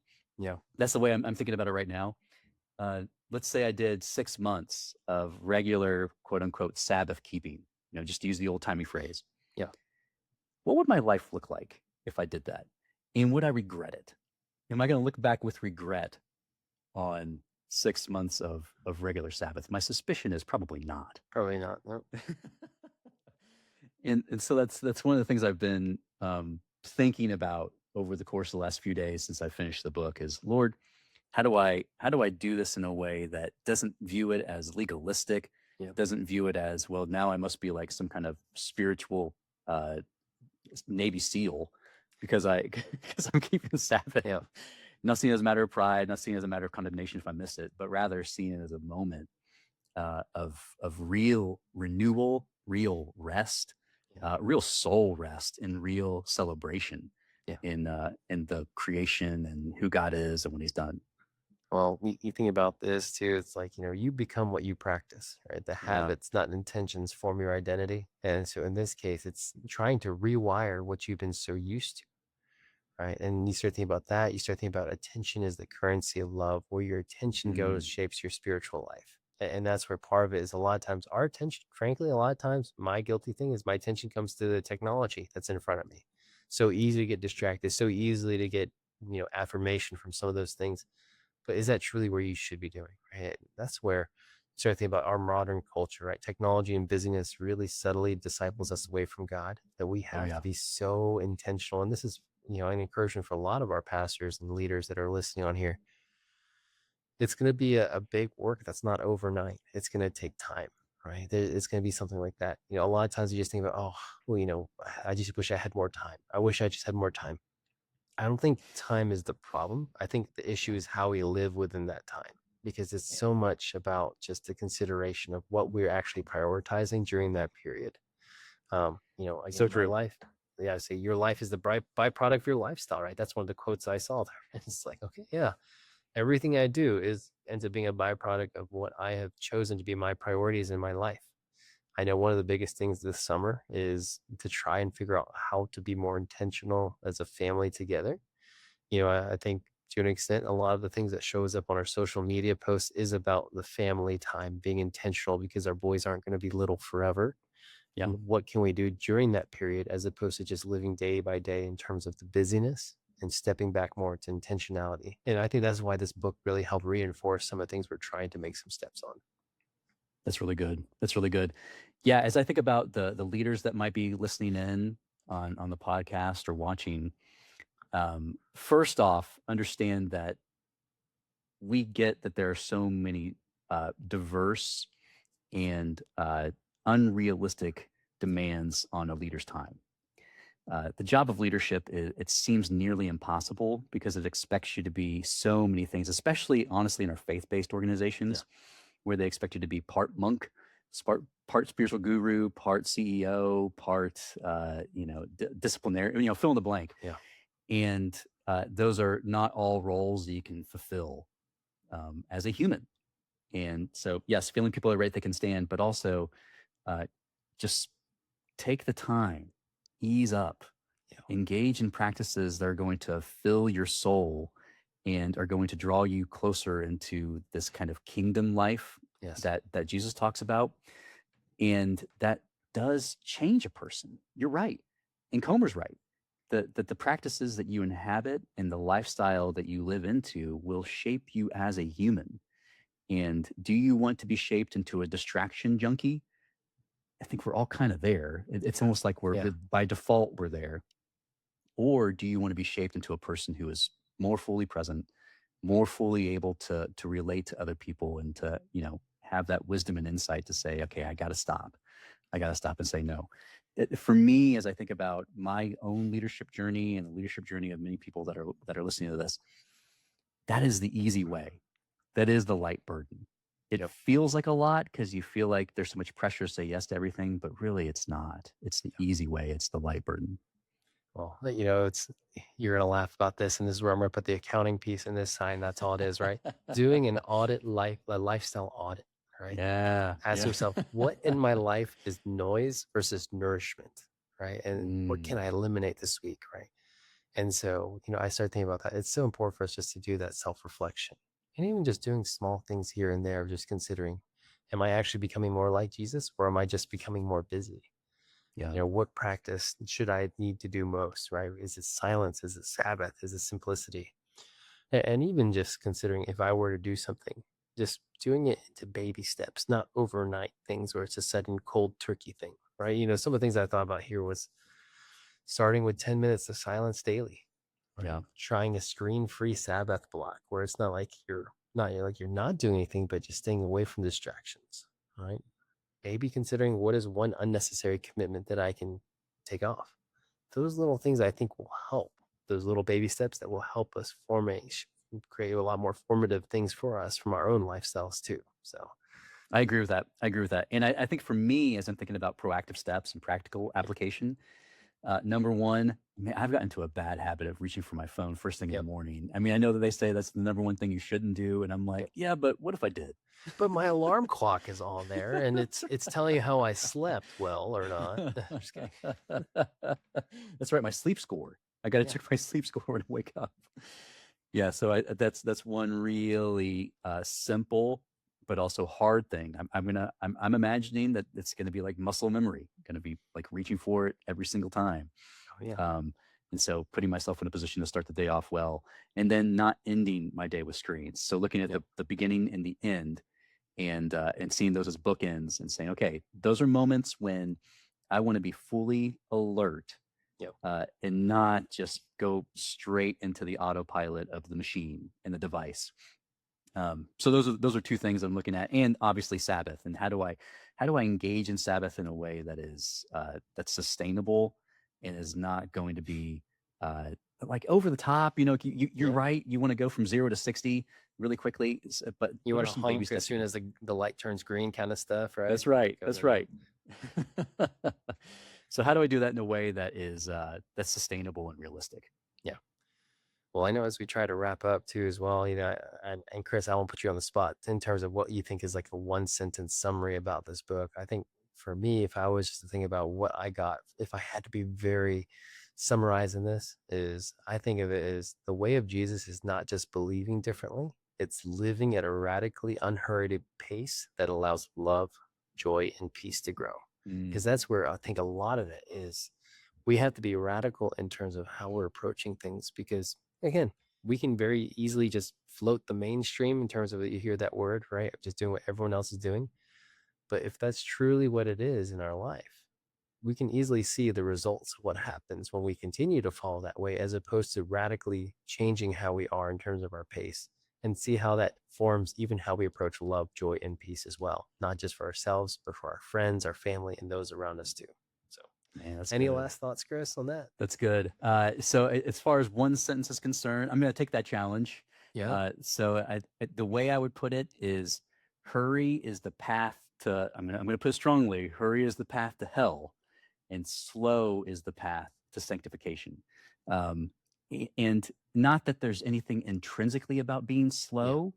That's the way I'm thinking about it right now. Let's say I did 6 months of regular quote unquote Sabbath keeping, just to use the old timey phrase. What would my life look like if I did that? And would I regret it? Am I going to look back with regret on 6 months of regular Sabbath? My suspicion is probably not. Probably not. No. And so that's one of the things I've been thinking about over the course of the last few days since I finished the book is, Lord, how do I do this in a way that doesn't view it as legalistic, Yep. doesn't view it as, well, now I must be like some kind of spiritual uh, Navy SEAL because I because I'm keeping the Sabbath. Yeah. Not seen it as a matter of pride, not seen it as a matter of condemnation if I miss it, but rather seen it as a moment of real renewal, real rest, Yeah. real soul rest, and real celebration Yeah. in the creation and who God is and what He's done. Well, you think about this too. It's like, you become what you practice, right? The Yeah. habits, not intentions, form your identity. And so in this case, it's trying to rewire what you've been so used to, right? And you start thinking about that. You start thinking about attention is the currency of love. Where your attention goes Mm, shapes your spiritual life. And that's where part of it is a lot of times our attention, frankly, a lot of times my guilty thing is my attention comes to the technology that's in front of me. So easy to get distracted, so easily to get, affirmation from some of those things, but is that truly where you should be doing, right? That's where you start thinking about our modern culture, right? Technology and busyness really subtly disciples us away from God, that we oh have to yeah. be so intentional. And this is, an encouragement for a lot of our pastors and leaders that are listening on here. It's going to be a big work that's not overnight. It's going to take time, right? It's going to be something like that. A lot of times you just think about, oh, well, I just wish I had more time. I wish I just had more time. I don't think time is the problem. I think the issue is how we live within that time, because it's so much about just the consideration of what we're actually prioritizing during that period. Again, So my true. life. Yeah, I say your life is the byproduct of your lifestyle, right? That's one of the quotes I saw there. It's like, okay, yeah, everything I do is ends up being a byproduct of what I have chosen to be my priorities in my life. I know one of the biggest things this summer is to try and figure out how to be more intentional as a family together. I think to an extent, a lot of the things that shows up on our social media posts is about the family time being intentional, because our boys aren't going to be little forever. Yeah. And what can we do during that period as opposed to just living day by day in terms of the busyness and stepping back more to intentionality? And I think that's why this book really helped reinforce some of the things we're trying to make some steps on. That's really good. That's really good. Yeah, as I think about the leaders that might be listening in on the podcast or watching, first off, understand that we get that there are so many diverse and unrealistic demands on a leader's time. The job of leadership, it seems nearly impossible because it expects you to be so many things, especially honestly in our faith-based Yeah. organizations, where they expect you to be part monk, part spiritual guru, part CEO, part disciplinary, fill in the blank. Yeah. And those are not all roles that you can fulfill as a human. And so, yes, feeling people are right they can stand, but also uh, just take the time, ease up, Yeah. engage in practices that are going to fill your soul and are going to draw you closer into this kind of kingdom life Yes. that Jesus talks about. And that does change a person. You're right. And Comer's right. The practices that you inhabit and the lifestyle that you live into will shape you as a human. And do you want to be shaped into a distraction junkie? I think we're all kind of there. It's almost like we're Yeah. by default we're there. Or do you want to be shaped into a person who is more fully present, more fully able to relate to other people and to, have that wisdom and insight to say, okay, I got to stop. I got to stop and say no. For me, as I think about my own leadership journey and the leadership journey of many people that are listening to this, that is the easy way. That is the light burden. It Yep. feels like a lot because you feel like there's so much pressure to say yes to everything, but really it's not. It's the easy way. It's the light burden. Well, it's you're gonna laugh about this, and this is where I'm gonna put the accounting piece in this sign. That's all it is, right? Doing an audit, a lifestyle audit, right? Yeah, Ask yeah. yourself, what in my life is noise versus nourishment, right? And what can Mm, I eliminate this week, right? And so, I started thinking about that. It's so important for us just to do that self-reflection, and even just doing small things here and there, just considering, am I actually becoming more like Jesus, or am I just becoming more busy? yeah, What practice should I need to do most, right? Is it silence? Is it Sabbath? Is it simplicity? And even just considering, if I were to do something, just doing it into baby steps, not overnight things where it's a sudden cold turkey thing, right? Some of the things I thought about here was starting with 10 minutes of silence daily, right? Yeah. Trying a screen-free Sabbath block where it's not like you're not doing anything, but just staying away from distractions, right? Maybe considering what is one unnecessary commitment that I can take off. Those little things I think will help. Those little baby steps that will help us create a lot more formative things for us from our own lifestyles too. So, I agree with that. I agree with that. And I think for me, as I'm thinking about proactive steps and practical application, number one, man, I've gotten into a bad habit of reaching for my phone first thing in the yep. morning. I mean, I know that they say that's the number one thing you shouldn't do. And I'm like, yeah, but what if I did? But my alarm clock is on there, and it's telling you how I slept well or not. Just kidding. That's right. My sleep score. I got to Yeah. check my sleep score when I wake up. Yeah. So that's one really simple but also hard thing. I'm imagining that it's going to be like muscle memory, going to be like reaching for it every single time. Oh, yeah. And so putting myself in a position to start the day off well, and then not ending my day with screens. So looking at the beginning and the end, and seeing those as bookends and saying, okay, those are moments when I want to be fully alert, Yep. and not just go straight into the autopilot of the machine and the device. So those are two things I'm looking at, and obviously Sabbath, and how do I engage in Sabbath in a way that is that's sustainable and is not going to be like over the top. You know, you're Yeah. right. You want to go from 0 to 60 really quickly, but You what want are to some baby honk as steps? soon as the light turns green, kind of stuff, right? That's right. Go That's there. right. So how do I do that in a way that is that's sustainable and realistic? Yeah. Well, I know as we try to wrap up too, as well, and Chris, I won't put you on the spot in terms of what you think is like a one sentence summary about this book. I think for me, if I was just to think about what I got, if I had to be very summarizing this, is I think of it as the way of Jesus is not just believing differently, it's living at a radically unhurried pace that allows love, joy, and peace to grow. Because that's where I think a lot of it is. We have to be radical in terms of how we're approaching things because again, we can very easily just float the mainstream in terms of you hear that word, right? Just doing what everyone else is doing. But if that's truly what it is in our life, we can easily see the results of what happens when we continue to follow that way, as opposed to radically changing how we are in terms of our pace and see how that forms even how we approach love, joy, and peace as well, not just for ourselves, but for our friends, our family, and those around us too. So, Man, that's any good. last thoughts, Chris, on that? That's good. So as far as one sentence is concerned, I'm going to take that challenge. Yeah. The way I would put it is, hurry is the path to. I'm going to put it strongly. Hurry is the path to hell, and slow is the path to sanctification. And not that there's anything intrinsically about being slow,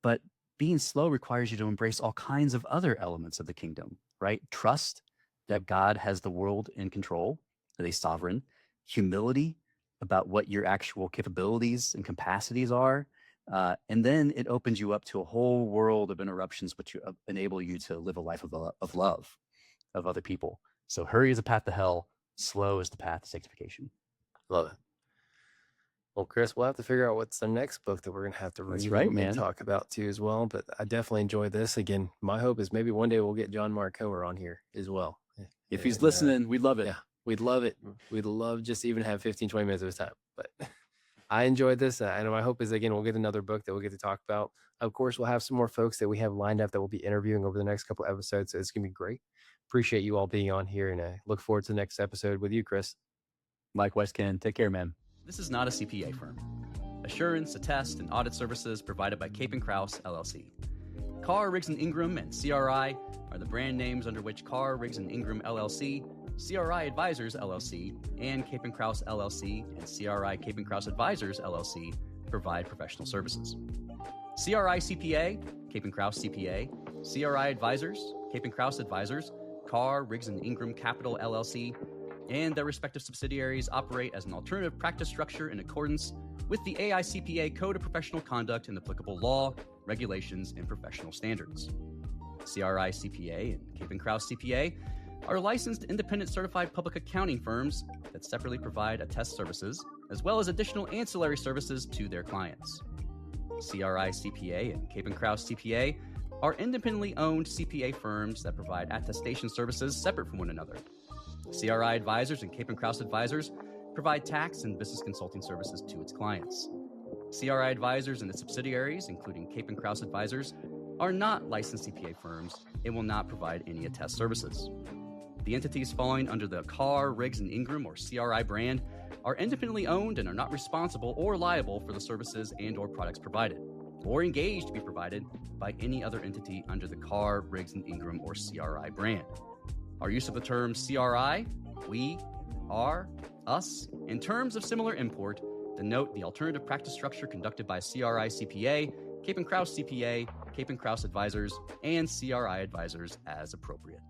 but being slow requires you to embrace all kinds of other elements of the kingdom, right? Trust that God has the world in control, that he's sovereign, humility about what your actual capabilities and capacities are. And then it opens you up to a whole world of interruptions, which enable you to live a life of love of other people. So hurry is a path to hell, slow is the path to sanctification. Love it. Well, Chris, we'll have to figure out what's the next book that we're going to have to That's read right, and man. talk about too as well. But I definitely enjoyed this. Again, my hope is maybe one day we'll get John Marcoer on here as well. If he's And, listening, we'd love it. yeah, we'd love it. We'd love just even have 15, 20 minutes of his time. But I enjoyed this. And my hope is, again, we'll get another book that we'll get to talk about. Of course, we'll have some more folks that we have lined up that we'll be interviewing over the next couple of episodes. So it's going to be great. Appreciate you all being on here, and I look forward to the next episode with you, Chris. Likewise, Ken. Take care, man. This is not a CPA firm. Assurance, attest, and audit services provided by Cape & Krause, LLC. Carr, Riggs & Ingram, and CRI are the brand names under which Carr, Riggs & Ingram, LLC, CRI Advisors, LLC, and Cape & Krause, LLC, and CRI Cape & Krause Advisors, LLC provide professional services. CRI CPA, Cape & Krause CPA, CRI Advisors, Cape & Krause Advisors, Carr, Riggs & Ingram Capital, LLC, and their respective subsidiaries operate as an alternative practice structure in accordance with the AICPA Code of Professional Conduct and applicable law, regulations, and professional standards. CRI CPA and Cape & Krause CPA are licensed independent certified public accounting firms that separately provide attest services, as well as additional ancillary services to their clients. CRI CPA and Cape & Krause CPA are independently owned CPA firms that provide attestation services separate from one another. CRI Advisors and Cape and Krause Advisors provide tax and business consulting services to its clients. CRI Advisors and its subsidiaries, including Cape and Krause Advisors, are not licensed CPA firms and will not provide any attest services. The entities falling under the Carr, Riggs & Ingram, or CRI brand are independently owned and are not responsible or liable for the services and or products provided, or engaged to be provided by any other entity under the Carr, Riggs & Ingram, or CRI brand. Our use of the term CRI, we, our, us, and terms of similar import denote the alternative practice structure conducted by CRI CPA, Cape and Krause CPA, Cape and Krause Advisors, and CRI Advisors as appropriate.